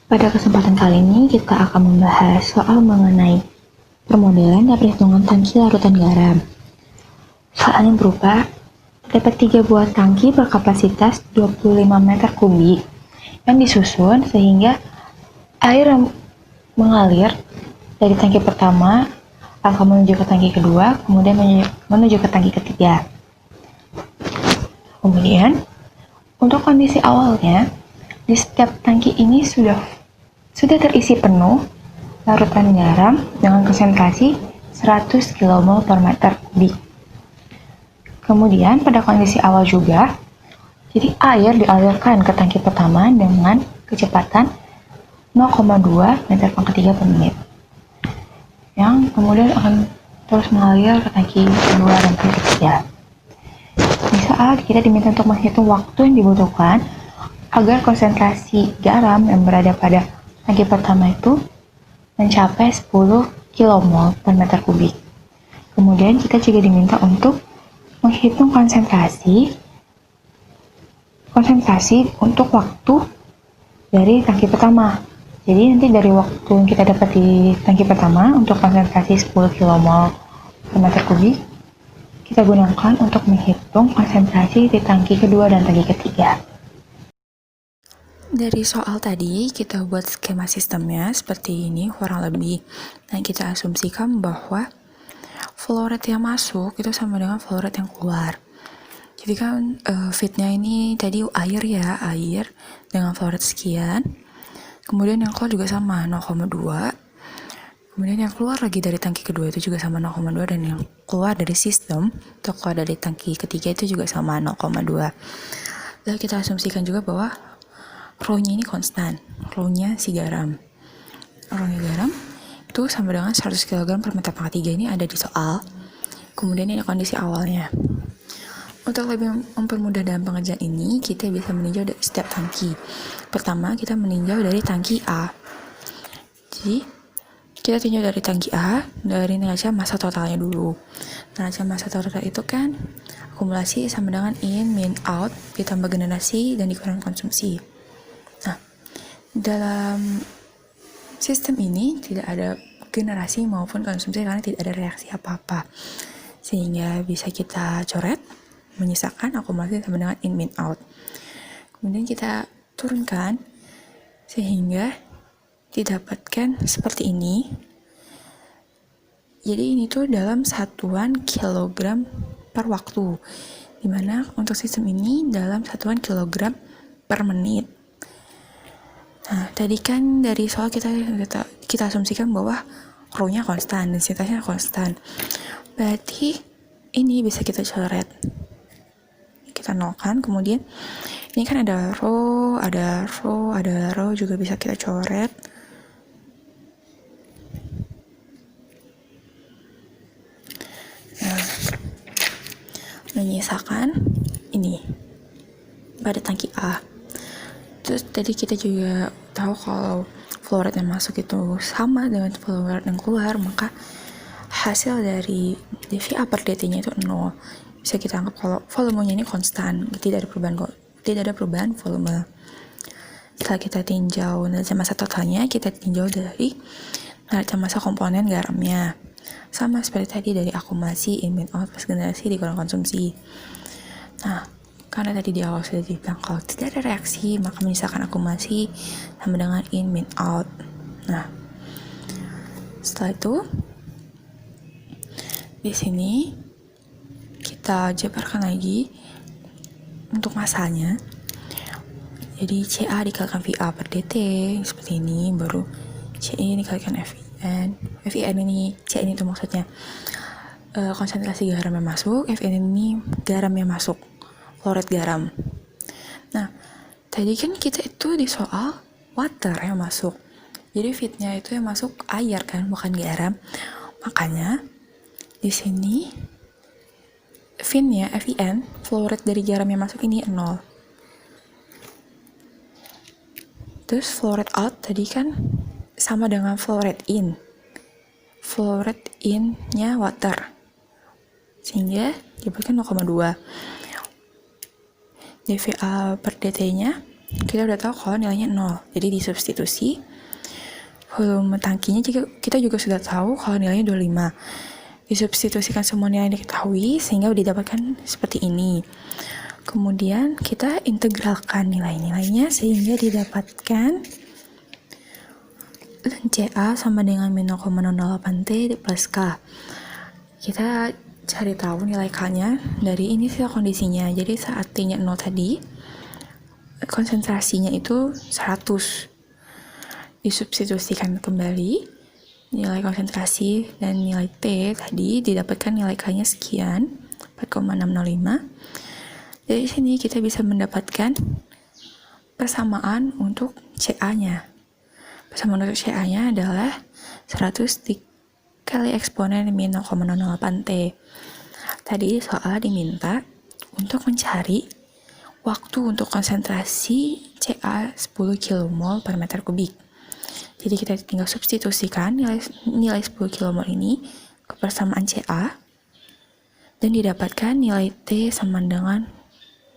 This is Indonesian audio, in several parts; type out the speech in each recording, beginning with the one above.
Pada kesempatan kali ini kita akan membahas soal mengenai permodelan dan perhitungan tangki larutan garam. Soalnya berupa, terdapat 3 buah tangki berkapasitas 25 meter kubik yang disusun sehingga air yang mengalir dari tangki pertama akan menuju ke tangki kedua, kemudian menuju ke tangki ketiga. Kemudian, untuk kondisi awalnya, di setiap tangki ini sudah terisi penuh larutan garam dengan konsentrasi 100 kmol per meter kubik. Kemudian pada kondisi awal juga, jadi air dialirkan ke tangki pertama dengan kecepatan 0,2 meter pangkat 3 per menit, yang kemudian akan terus mengalir ke tangki kedua dan tangki ketiga. Di saat kita diminta untuk menghitung waktu yang dibutuhkan agar konsentrasi garam yang berada pada tangki pertama itu mencapai 10 kmol per meter kubik. Kemudian kita juga diminta untuk menghitung konsentrasi untuk waktu dari tangki pertama. Jadi nanti dari waktu yang kita dapat di tangki pertama untuk konsentrasi 10 kmol per meter kubik, kita gunakan untuk menghitung konsentrasi di tangki kedua dan tangki ketiga. Dari soal tadi, kita buat skema sistemnya seperti ini kurang lebih. Dan kita asumsikan bahwa flow rate yang masuk itu sama dengan flow rate yang keluar. Jadi kan fitnya ini tadi air dengan flow rate sekian. Kemudian yang keluar juga sama 0,2. Kemudian yang keluar lagi dari tangki kedua itu juga sama 0,2, dan yang keluar dari sistem atau keluar dari tangki ketiga itu juga sama 0,2. Lalu kita asumsikan juga bahwa rho-nya ini konstan, rho-nya si garam. Rho-nya garam itu sama dengan 100 kg per meter pangkat 3, ini ada di soal. Kemudian ini kondisi awalnya. Untuk lebih mempermudah dalam pengerjaan ini, kita bisa meninjau dari setiap tangki. Pertama, kita meninjau dari tangki A. Jadi, kita tinjau dari tangki A, dari neraca massa totalnya dulu. Neraca massa total itu kan akumulasi sama dengan in, min, out, ditambah generasi, dan dikurangi konsumsi. Nah, dalam sistem ini tidak ada generasi maupun konsumsi karena tidak ada reaksi apa-apa. Sehingga bisa kita coret, menyisakan akumulasi sama dengan in, min, out. Kemudian kita turunkan sehingga didapatkan seperti ini. Jadi ini tuh dalam satuan kilogram per waktu, dimana untuk sistem ini dalam satuan kilogram per menit. Nah, tadi kan dari soal kita asumsikan bahwa rho-nya konstan, densitasnya konstan. Berarti ini bisa kita coret. Kita nolkan, kemudian ini kan ada rho juga bisa kita coret. Nah, menyisakan ini pada tangki A. Terus tadi kita juga tahu kalau flow rate yang masuk itu sama dengan flow rate yang keluar, maka hasil dari dVA per dt-nya itu 0. Bisa kita anggap kalau volumenya ini konstan, tidak ada perubahan volume. Setelah kita tinjau neraca massa totalnya, kita tinjau dari neraca massa komponen garamnya. Sama seperti tadi dari akumulasi, in, min, out, plus generasi dikurang konsumsi. Nah, karena tadi di awal sudah dibilang kalau tidak ada reaksi, maka menyisakan akumulasi sama dengan in, min, out. Nah, setelah itu di sini kita jabarkan lagi untuk masanya. Jadi CA dikalikan VA per DT seperti ini, baru CI dikalikan FIN ini, C ini tuh maksudnya konsentrasi garam yang masuk, FN ini garam yang masuk, flow rate garam. Nah, tadi kan kita itu di soal water yang masuk, jadi fitnya itu yang masuk air kan, bukan garam. Makanya di sini FIN-nya, FIN, flow rate dari garam yang masuk ini 0. Terus flow rate out tadi kan sama dengan flow rate in. Flow rate in-nya water. Sehingga diberikan 0,2. dVA per dt-nya kita udah tahu kalau nilainya 0. Jadi disubstitusi. Volume tangkinya kita juga sudah tahu kalau nilainya 25. Disubstitusikan semua nilai yang diketahui sehingga didapatkan seperti ini. Kemudian kita integralkan nilai-nilainya sehingga didapatkan CA sama dengan min 0,08T plus K. Kita cari tahu nilai K-nya dari inisial kondisinya. Jadi saat T-nya 0 tadi, konsentrasinya itu 100. Disubstitusikan kembali nilai konsentrasi dan nilai T tadi, didapatkan nilai K-nya sekian, 4,605. Dari sini kita bisa mendapatkan persamaan untuk CA-nya. Persamaan untuk CA-nya adalah 100 dikali eksponen min 0,08T. Tadi soal diminta untuk mencari waktu untuk konsentrasi CA 10 kmol per meter kubik. Jadi kita tinggal substitusikan nilai 10 kmol ini ke persamaan CA dan didapatkan nilai T sama dengan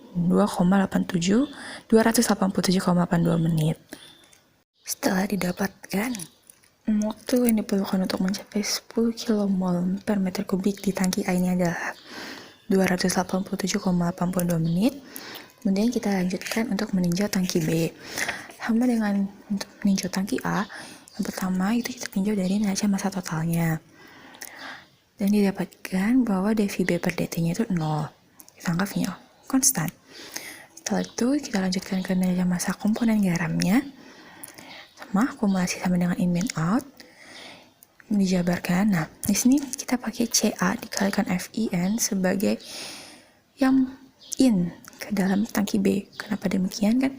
287,82 menit. Setelah didapatkan, waktu yang diperlukan untuk mencapai 10 kmol per meter kubik di tangki A ini adalah 287,82 menit. Kemudian kita lanjutkan untuk meninjau tangki B. Sama dengan untuk meninjau tangki A, yang pertama itu kita tinjau dari neraca massa totalnya. Dan didapatkan bahwa dV/B per dt-nya itu 0. Kita anggapnya konstan. Setelah itu kita lanjutkan ke neraca massa komponen garamnya. Sama akumulasi sama dengan in min out. Dijabarkan. Nah, di sini kita pakai CA dikalikan FIN sebagai yang in ke dalam tangki B. Kenapa demikian kan?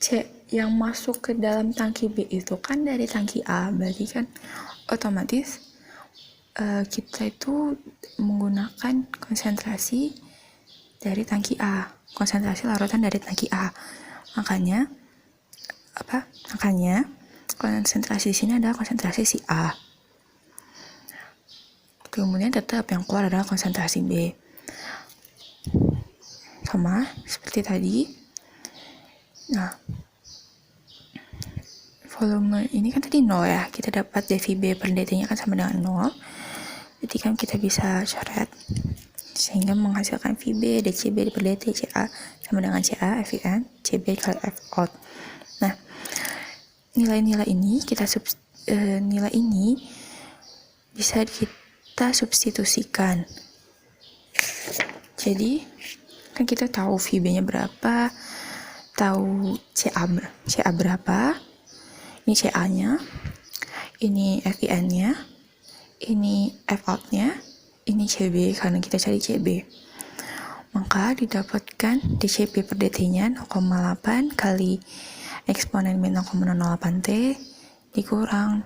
C yang masuk ke dalam tangki B itu kan dari tangki A, berarti kan otomatis kita itu menggunakan konsentrasi dari tangki A, konsentrasi larutan dari tangki A. Makanya konsentrasi di sini adalah konsentrasi si A. Kemudian tetap yang keluar adalah konsentrasi B. Sama seperti tadi. Nah, volume ini kan tadi 0 ya. Kita dapat dV/B per dt-nya kan sama dengan 0. Jadi kan kita bisa coret sehingga menghasilkan VB dCB per dt CA sama dengan CA FIN CB kali F out. Nah, nilai-nilai ini nilai ini bisa kita substitusikan. Jadi kan kita tahu VB-nya berapa, tahu CA berapa, ini CA-nya, ini FIN-nya, ini F out-nya, ini CB karena kita cari CB. Maka didapatkan dCB per dt-nya 0,8 kali eksponen min 0,08T dikurang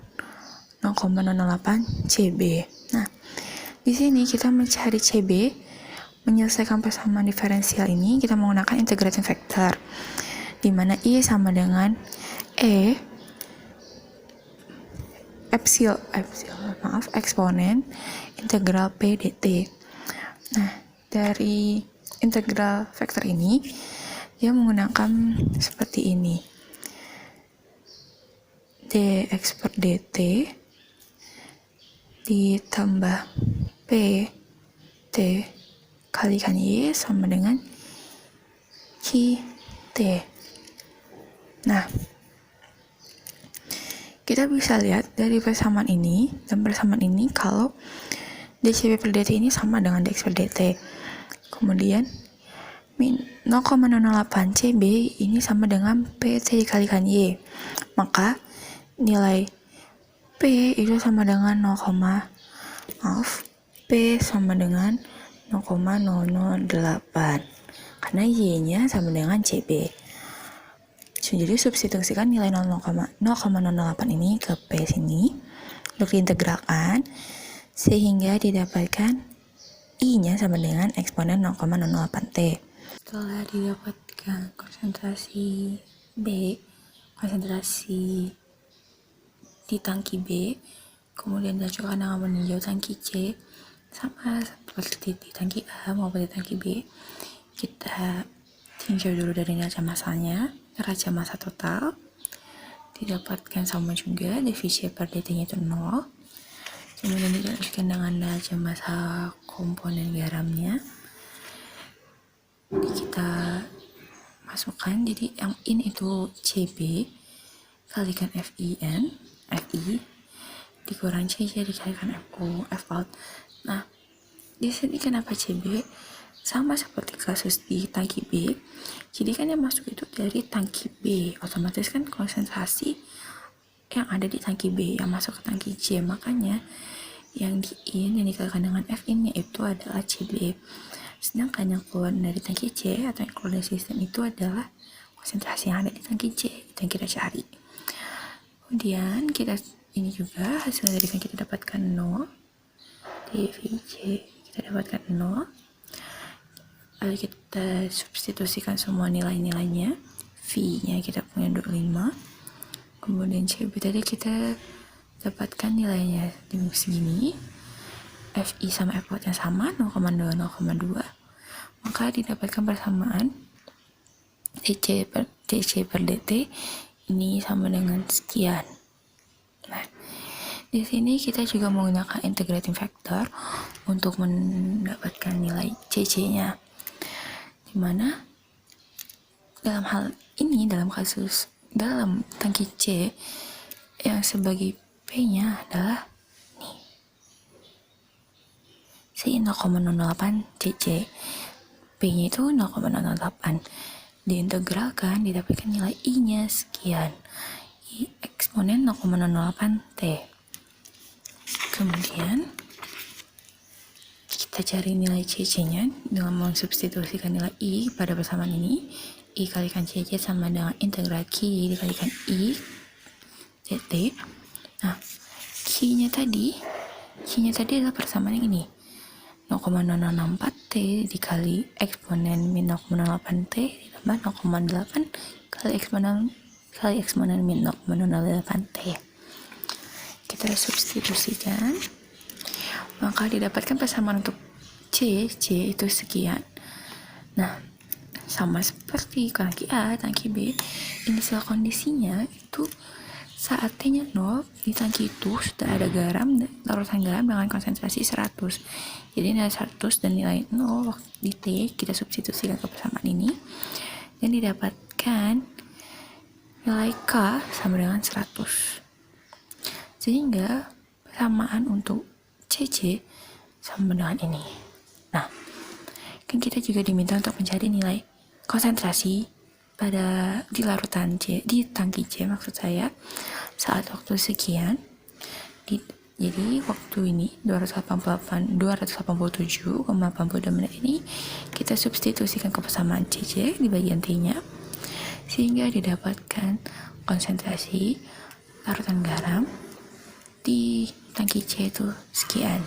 0,08 CB. Nah, di sini kita mencari CB, menyelesaikan persamaan diferensial ini kita menggunakan integrating factor, di mana I sama dengan eksponen integral P dt. Nah, dari integral vektor ini dia menggunakan seperti ini. Dx per dt ditambah P T kalikan Y sama dengan Q T. Nah, kita bisa lihat dari persamaan ini dan persamaan ini kalau dCB per dt ini sama dengan dx per dt. Kemudian min 0,08 CB ini sama dengan PT dikalikan Y. Maka nilai P itu sama dengan P sama dengan 0,008 karena Y-nya sama dengan CB. Jadi substitusikan nilai 0,008 ini ke P sini untuk diintegralkan sehingga didapatkan I-nya sama dengan eksponen 0,008T. Setelah didapatkan konsentrasi B, konsentrasi di tangki B, kemudian dilanjutkan dengan meninjau tangki C, sama seperti di tangki A maupun di tangki B, kita tinjau dulu dari neraca masanya. Neraca masa total didapatkan sama juga, divisi per dt-nya itu 0. Kemudian dilanjutkan dengan neraca masa komponen garamnya. Kita masukkan, jadi yang in itu CB kalikan FIN, FI dikurang CC dikalikan FO, F out. Nah, di sini kenapa CB? Sama seperti kasus di tangki B. Jadi kan yang masuk itu dari tangki B, otomatis kan konsentrasi yang ada di tangki B yang masuk ke tangki C, makanya yang di in yang dikalikan dengan Fin nya itu adalah CB. Sedangkan yang keluar dari tangki C atau yang keluar dari sistem itu adalah konsentrasi yang ada di tangki C, itu yang kita cari. Kemudian kita ini juga hasil dari yang kita dapatkan 0, dVc kita dapatkan 0. Lalu kita substitusikan semua nilai-nilainya. V-nya kita punya 25. Kemudian CB tadi kita dapatkan nilainya di segini. FI sama F outnya sama 0,2 0,2, maka didapatkan persamaan DC per DT ini sama dengan sekian. Nah, di sini kita juga menggunakan integrating factor untuk mendapatkan nilai CC-nya, dimana dalam hal ini, dalam kasus dalam tangki C yang sebagai P-nya adalah si 0,08 cc, P-nya itu 0,08, diintegralkan didapatkan nilai I-nya sekian, I eksponen 0,08 T. Kemudian kita cari nilai cc-nya dengan mensubstitusikan nilai I pada persamaan ini. I kalikan cc sama dengan integral Q dikalikan I dt. Nah, Q-nya tadi adalah persamaan yang ini, 0,064 T dikali eksponen min 0,08 T ditambah 0,8 kali eksponen min 0,08 T. Kita substitusikan, maka didapatkan persamaan untuk C itu sekian. Nah, sama seperti tangki A, tangki B, inisial kondisinya itu saat T-nya 0, di tangki itu sudah ada garam, larutan garam dengan konsentrasi 100. Jadi nilai 100 dan nilai 0 di T kita substitusikan ke persamaan ini, dan didapatkan nilai K sama dengan 100. Sehingga persamaan untuk CC sama dengan ini. Nah, kan kita juga diminta untuk mencari nilai konsentrasi di larutan C, di tangki C maksud saya, saat waktu sekian. Jadi waktu ini 287,82 menit ini kita substitusikan ke persamaan CC di bagian T-nya, sehingga didapatkan konsentrasi larutan garam di tangki C itu sekian.